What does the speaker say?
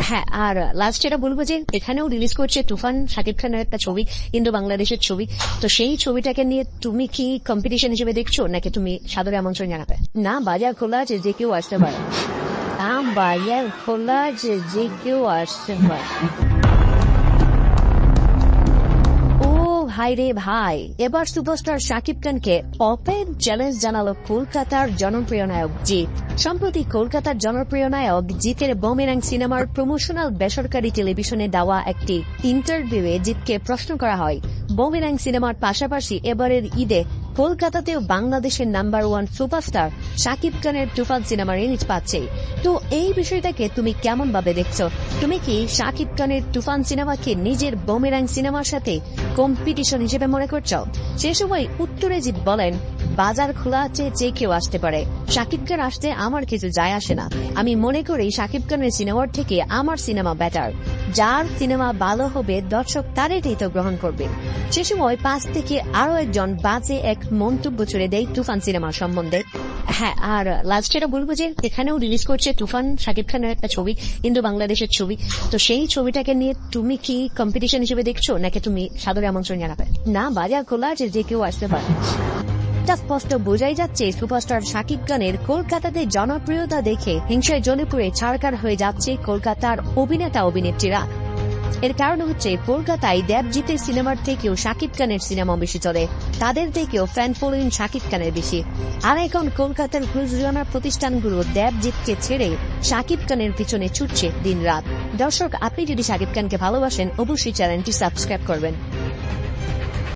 হ্যাঁ, আর লাস্ট যেটা বলবো যে এখানেও রিলিজ করছে তুফান, শাকিব খানের একটা ছবি, ইন্দো বাংলাদেশের ছবি। তো সেই ছবিটাকে নিয়ে তুমি কি কম্পিটিশন হিসেবে দেখছো, নাকি তুমি সাদরে আমন্ত্রণ জানাবে? না, বাজার খোলা আছে, যে কেউ আসতে পারে। না, বাজার খোলা আছে, যে কেউ আসতে পারে। ও ভাই রে ভাই, এবার সুপারস্টার শাকিব খানকে ওপেন চ্যালেঞ্জ জানালো কলকাতার জনপ্রিয় নায়ক জিৎ। সম্প্রতি কলকাতার জনপ্রিয় নায়ক জিতের বুমেরাং সিনেমার প্রমোশনাল বেসরকারি টেলিভিশনে দেওয়া একটি ইন্টারভিউয়ে জিতকে প্রশ্ন করা হয়, বুমেরাং সিনেমার পাশাপাশি এবারের ঈদে কলকাতাতেও বাংলাদেশের নাম্বার 1 সুপারস্টার শাকিব খানের তুফান সিনেমা রিলিজ পাচ্ছে। তো এই বিষয়টাকে তুমি কেমন ভাবে দেখছো? তুমি কি শাকিব খানের তুফান সিনেমাকে নিজের বুমেরাং সিনেমার সাথে কম্পিটিশন হিসেবে মনে করছো? সে সময় উত্তরে জিৎ বলেন, বাজার খোলা আছে, যে কেউ আসতে পারে। শাকিব খান আসতে আমার কিছু যায় আসে না। আমি মনে করি শাকিব খানের সিনেমার থেকে আমার সিনেমা বেটার। যার সিনেমা ভালো হবে দর্শক তারেই তো গ্রহণ করবে। সে সময় পাশ থেকে আরো একজন বাজে এক মন্তব্য ছুড়ে দেয় তুফান সিনেমা সম্বন্ধে। হ্যাঁ, আর লাস্ট যেটা বলবো যে এখানেও রিলিজ করছে তুফান, শাকিব খানের একটা ছবি, ইন্দো বাংলাদেশের ছবি। তো সেই ছবিটাকে নিয়ে তুমি কি কম্পিটিশন হিসেবে দেখছো, নাকি তুমি সাদরে আমন্ত্রণ জানাবে? না, বাজার খোলা আছে, যে কেউ আসতে পারে। স্পষ্ট বোঝাই যাচ্ছে সুপারস্টার শাকিব খানের কলকাতাতে জনপ্রিয়তা দেখে হিংসায় জ্বলে পুড়ে ছারখার হয়ে যাচ্ছে কলকাতার অভিনেতা অভিনেত্রীরা। এর কারণ হচ্ছে কলকাতায় দেবজিতের সিনেমার থেকেও শাকিব খানের সিনেমা বেশি চলে, তাদের থেকেও ফ্যান ফলোইং শাকিব খানের বেশি। আর এখন কলকাতার প্রযোজনা প্রতিষ্ঠানগুলো দেবজিতকে ছেড়ে শাকিব খানের পিছনে ছুটছে দিন রাত। দর্শক, আপনি যদি শাকিব খানকে ভালোবাসেন অবশ্যই চ্যানেলটি সাবস্ক্রাইব করবেন।